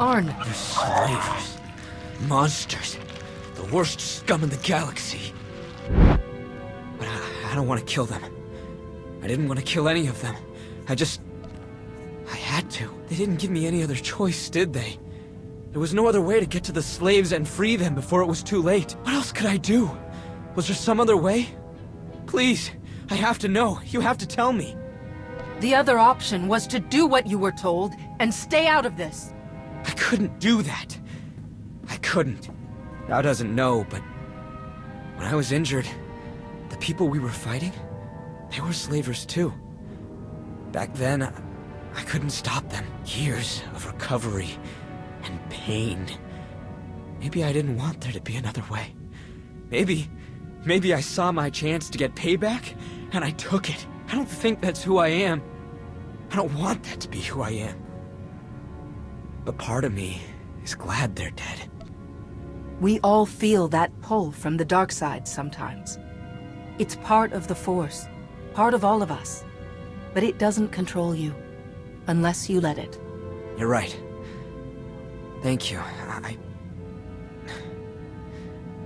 Arn! You slavers. Monsters. The worst scum in the galaxy. But I don't want to kill them. I didn't want to kill any of them. I had to. They didn't give me any other choice, did they? There was no other way to get to the slaves and free them before it was too late. What else could I do? Was there some other way? Please, I have to know. You have to tell me. The other option was to do what you were told and stay out of this. I couldn't do that. I couldn't. Thou doesn't know, but when I was injured, the people we were fighting, they were slavers too. Back then, I couldn't stop them. Years of recovery and pain. Maybe I didn't want there to be another way. Maybe I saw my chance to get payback, and I took it. I don't think that's who I am. I don't want that to be who I am. But part of me is glad they're dead. We all feel that pull from the dark side sometimes. It's part of the Force, part of all of us. But it doesn't control you, unless you let it. You're right. Thank you.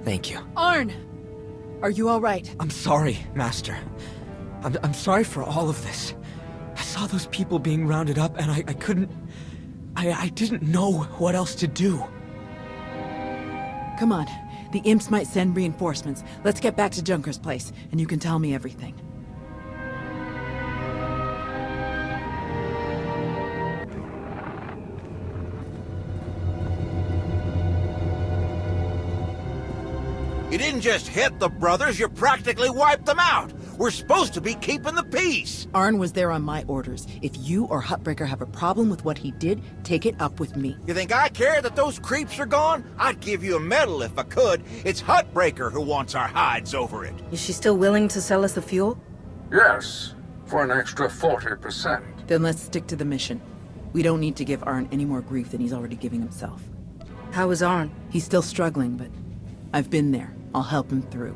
Thank you. Arn! Are you all right? I'm sorry, Master. I'm sorry for all of this. I saw those people being rounded up, and I couldn't... I didn't know what else to do. Come on. The imps might send reinforcements. Let's get back to Junker's place, and you can tell me everything. You didn't just hit the brothers, you practically wiped them out. We're supposed to be keeping the peace. Arn was there on my orders. If you or Huttbreaker have a problem with what he did, take it up with me. You think I care that those creeps are gone? I'd give you a medal if I could. It's Huttbreaker who wants our hides over it. Is she still willing to sell us the fuel? Yes, for an extra 40%. Then let's stick to the mission. We don't need to give Arn any more grief than he's already giving himself. How is Arn? He's still struggling, but I've been there. I'll help him through.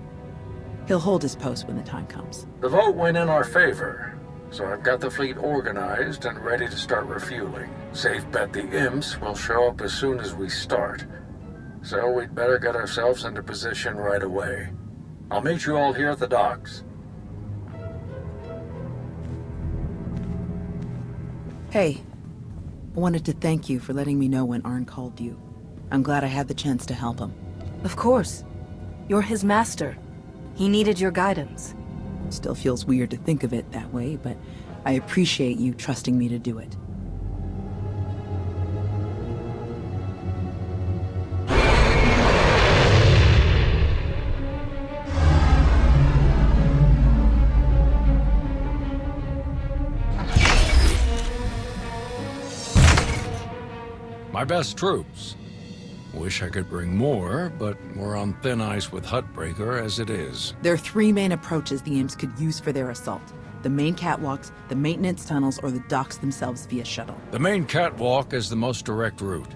He'll hold his post when the time comes. The vote went in our favor, so I've got the fleet organized and ready to start refueling. Safe bet the imps will show up as soon as we start. So we'd better get ourselves into position right away. I'll meet you all here at the docks. Hey, I wanted to thank you for letting me know when Arn called you. I'm glad I had the chance to help him. Of course. You're his master. He needed your guidance. Still feels weird to think of it that way, but I appreciate you trusting me to do it. My best troops. Wish I could bring more, but we're on thin ice with Huttbreaker as it is. There are three main approaches the imps could use for their assault. The main catwalks, the maintenance tunnels, or the docks themselves via shuttle. The main catwalk is the most direct route,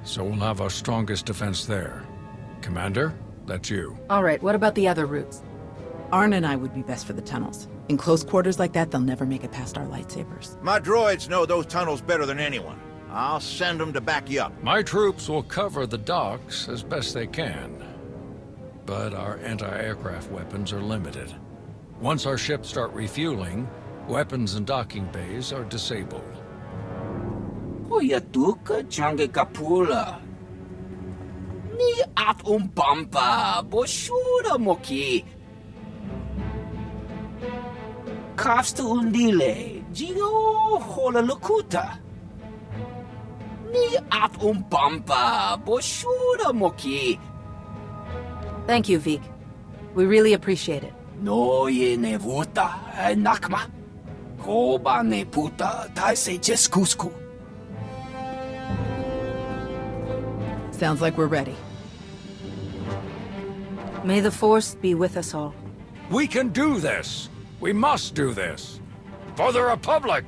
so we'll have our strongest defense there. Commander, that's you. All right, what about the other routes? Arn and I would be best for the tunnels. In close quarters like that, they'll never make it past our lightsabers. My droids know those tunnels better than anyone. I'll send them to back you up. My troops will cover the docks as best they can, but our anti-aircraft weapons are limited. Once our ships start refueling, weapons and docking bays are disabled. Oyatuka change kapula. Ni at umpampa boshura moki. Kafsta undile, Gio hola lukuta. Thank you, Vik. We really appreciate it. No ye ne vuta nakma. Koba ne puta taise jeskusku. Sounds like we're ready. May the Force be with us all. We can do this! We must do this! For the Republic!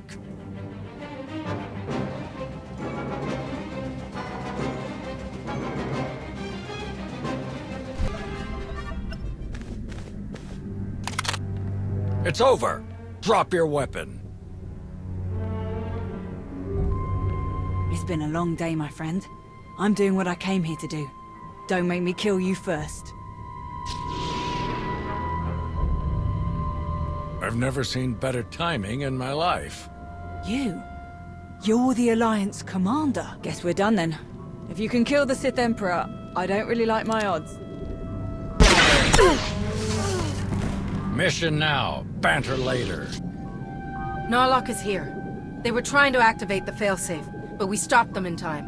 It's over. Drop your weapon. Is been a long day, my friend. I'm doing what I came here to do. Don't make me kill you first. I've never seen better timing in my life. You're the Alliance commander. Guess we're done then. If you can kill the Sith Emperor, I don't really like my odds. Mission now, banter later. Narlock is here. They were trying to activate the failsafe, but we stopped them in time.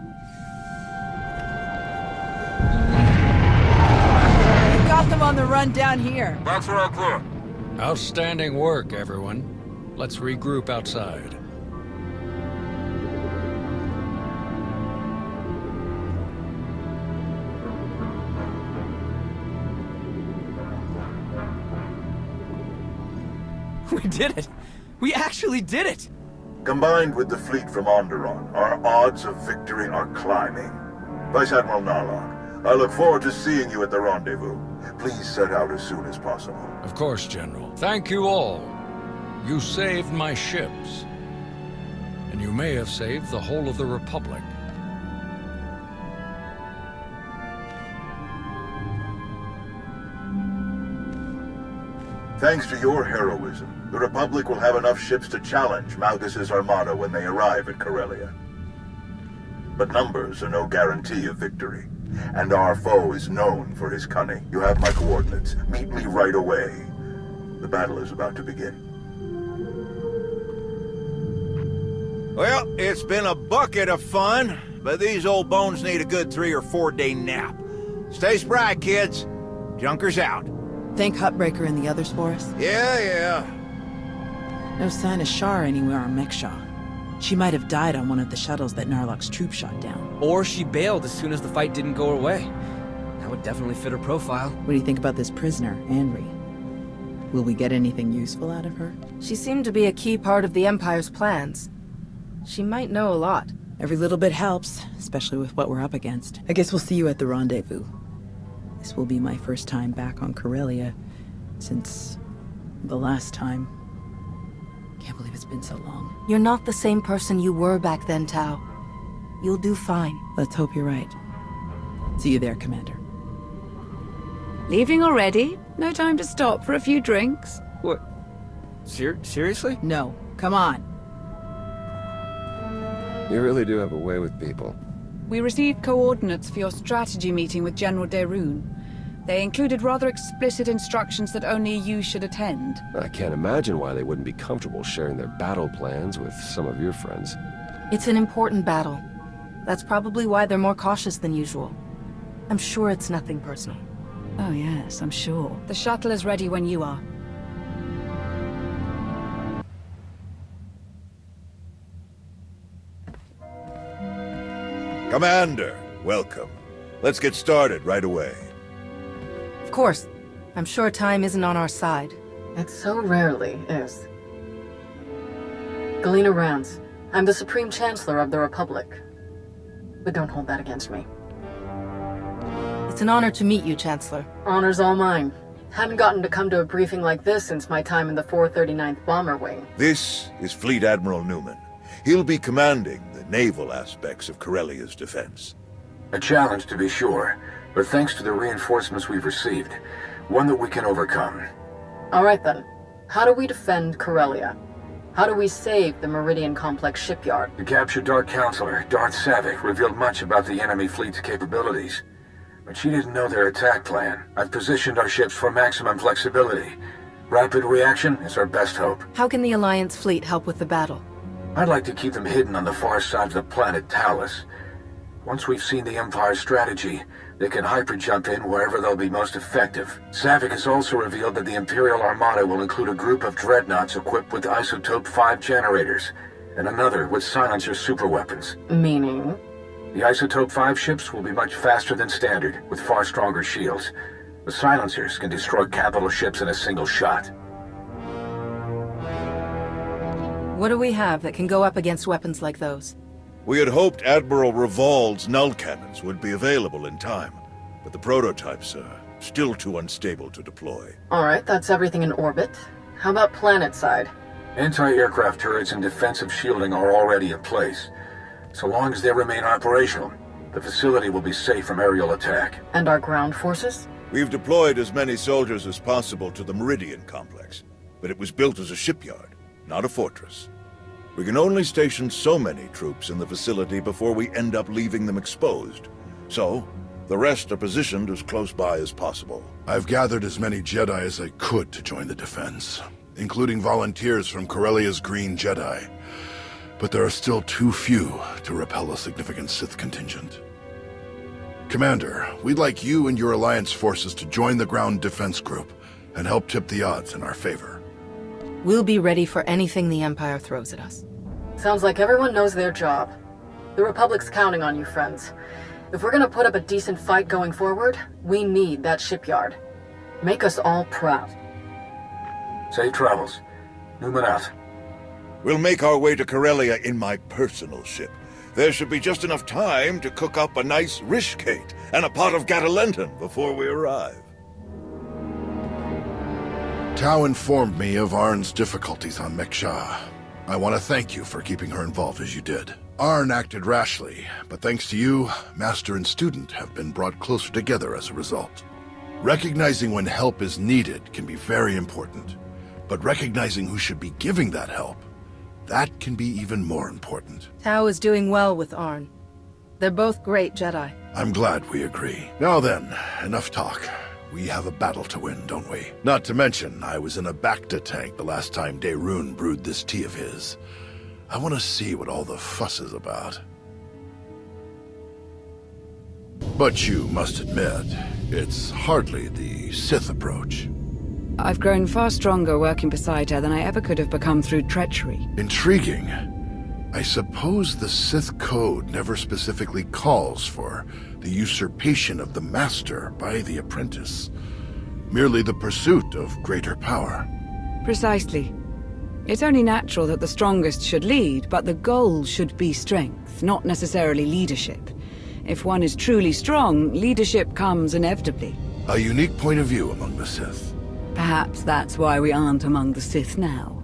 You got them on the run down here. That's right there. Outstanding work, everyone. Let's regroup outside. We did it! We actually did it! Combined with the fleet from Onderon, our odds of victory are climbing. Vice Admiral Narlock, I look forward to seeing you at the rendezvous. Please set out as soon as possible. Of course, General. Thank you all. You saved my ships. And you may have saved the whole of the Republic. Thanks to your heroism, the Republic will have enough ships to challenge Malgus' armada when they arrive at Corellia. But numbers are no guarantee of victory, and our foe is known for his cunning. You have my coordinates. Meet me right away. The battle is about to begin. Well, it's been a bucket of fun, but these old bones need a good 3 or 4 day nap. Stay spry, kids. Junker's out. Think Hutbreaker and the others for us? Yeah. No sign of Shar anywhere on Mek-Sha. She might have died on one of the shuttles that Narlock's troop shot down. Or she bailed as soon as the fight didn't go her way. That would definitely fit her profile. What do you think about this prisoner, Anri? Will we get anything useful out of her? She seemed to be a key part of the Empire's plans. She might know a lot. Every little bit helps, especially with what we're up against. I guess we'll see you at the rendezvous. This will be my first time back on Corellia since the last time. Can't believe it's been so long. You're not the same person you were back then, Tau. You'll do fine. Let's hope you're right. See you there, Commander. Leaving already? No time to stop for a few drinks? What? Seriously? No, come on. You really do have a way with people. We received coordinates for your strategy meeting with General Derun. They included rather explicit instructions that only you should attend. I can't imagine why they wouldn't be comfortable sharing their battle plans with some of your friends. It's an important battle. That's probably why they're more cautious than usual. I'm sure it's nothing personal. Oh yes, I'm sure. The shuttle is ready when you are. Commander, welcome. Let's get started right away. Of course. I'm sure time isn't on our side. It so rarely is. Galena Rance, I'm the Supreme Chancellor of the Republic. But don't hold that against me. It's an honor to meet you, Chancellor. Honor's all mine. Hadn't gotten to come to a briefing like this since my time in the 439th Bomber Wing. This is Fleet Admiral Newman. He'll be commanding the naval aspects of Corellia's defense. A challenge, to be sure, but thanks to the reinforcements we've received, one that we can overcome. All right then. How do we defend Corellia? How do we save the Meridian Complex shipyard? The captured Dark Counselor, Darth Savik, revealed much about the enemy fleet's capabilities. But she didn't know their attack plan. I've positioned our ships for maximum flexibility. Rapid reaction is our best hope. How can the Alliance fleet help with the battle? I'd like to keep them hidden on the far side of the planet Talus. Once we've seen the Empire's strategy, they can hyper-jump in wherever they'll be most effective. Savik has also revealed that the Imperial Armada will include a group of dreadnoughts equipped with Isotope 5 generators, and another with silencer superweapons. Meaning? The Isotope 5 ships will be much faster than standard, with far stronger shields. The silencers can destroy capital ships in a single shot. What do we have that can go up against weapons like those? We had hoped Admiral Revol's null cannons would be available in time, but the prototypes are still too unstable to deploy. All right, that's everything in orbit. How about planet side? Anti-aircraft turrets and defensive shielding are already in place. So long as they remain operational, the facility will be safe from aerial attack. And our ground forces? We've deployed as many soldiers as possible to the Meridian complex, but it was built as a shipyard, not a fortress. We can only station so many troops in the facility before we end up leaving them exposed. So, the rest are positioned as close by as possible. I've gathered as many Jedi as I could to join the defense, including volunteers from Corellia's Green Jedi. But there are still too few to repel a significant Sith contingent. Commander, we'd like you and your Alliance forces to join the ground defense group and help tip the odds in our favor. We'll be ready for anything the Empire throws at us. Sounds like everyone knows their job. The Republic's counting on you, friends. If we're gonna put up a decent fight going forward, we need that shipyard. Make us all proud. Safe travels. Newman out. We'll make our way to Corellia in my personal ship. There should be just enough time to cook up a nice rishkate and a pot of Gatalenton before we arrive. Tau informed me of Arn's difficulties on Mek-Sha. I want to thank you for keeping her involved as you did. Arn acted rashly, but thanks to you, Master and student have been brought closer together as a result. Recognizing when help is needed can be very important, but recognizing who should be giving that help, that can be even more important. Tau is doing well with Arn. They're both great Jedi. I'm glad we agree. Now then, enough talk. We have a battle to win, don't we? Not to mention, I was in a Bacta tank the last time Daerun brewed this tea of his. I want to see what all the fuss is about. But you must admit, it's hardly the Sith approach. I've grown far stronger working beside her than I ever could have become through treachery. Intriguing. I suppose the Sith Code never specifically calls for the usurpation of the Master by the apprentice. Merely the pursuit of greater power. Precisely. It's only natural that the strongest should lead, but the goal should be strength, not necessarily leadership. If one is truly strong, leadership comes inevitably. A unique point of view among the Sith. Perhaps that's why we aren't among the Sith now.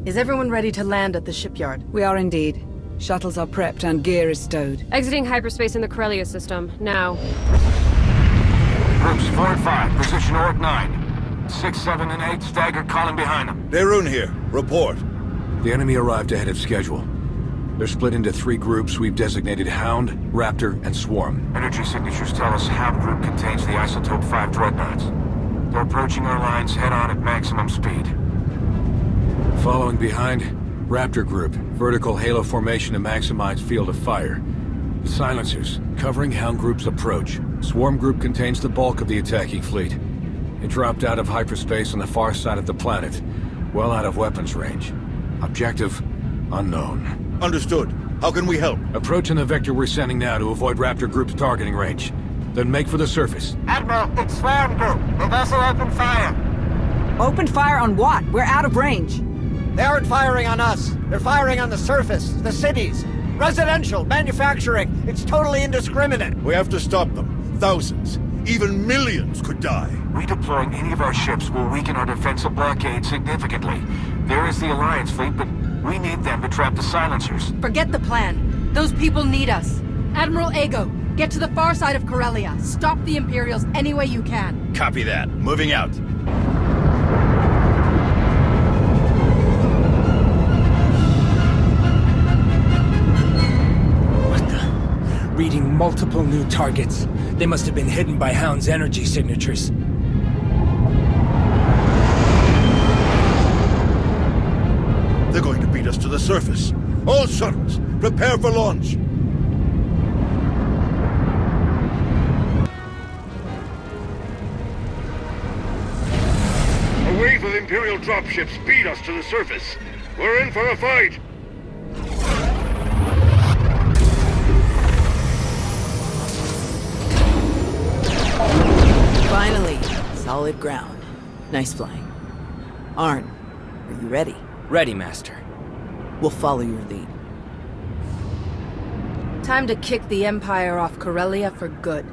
Is everyone ready to land at the shipyard? We are indeed. Shuttles are prepped and gear is stowed. Exiting hyperspace in the Corellia system, now. Groups 4 and 5, position Orc 9. 6, 7, and 8 staggered calling behind them. Daerun here. Report. The enemy arrived ahead of schedule. They're split into 3 groups we've designated Hound, Raptor, and Swarm. Energy signatures tell us Hound Group contains the Isotope 5 dreadnoughts. They're approaching our lines head-on at maximum speed. Following behind, Raptor Group, vertical halo formation to maximize field of fire. The silencers, covering Hound Group's approach. Swarm Group contains the bulk of the attacking fleet. It dropped out of hyperspace on the far side of the planet, well out of weapons range. Objective, unknown. Understood. How can we help? Approaching the vector we're sending now to avoid Raptor Group's targeting range. Then make for the surface. Admiral, it's Swarm Group. The vessel opened fire. Opened fire on what? We're out of range. They aren't firing on us. They're firing on the surface, the cities. Residential, manufacturing. It's totally indiscriminate. We have to stop them. Thousands, even millions could die. Redeploying any of our ships will weaken our defensive blockade significantly. There is the Alliance fleet, but we need them to trap the silencers. Forget the plan. Those people need us. Admiral Ego, get to the far side of Corellia. Stop the Imperials any way you can. Copy that. Moving out. Reading multiple new targets. They must have been hidden by Hound's energy signatures. They're going to beat us to the surface. All shuttles, prepare for launch. A wave of Imperial dropships beat us to the surface. We're in for a fight. Finally, solid ground. Nice flying. Arn, are you ready? Ready, Master. We'll follow your lead. Time to kick the Empire off Corellia for good.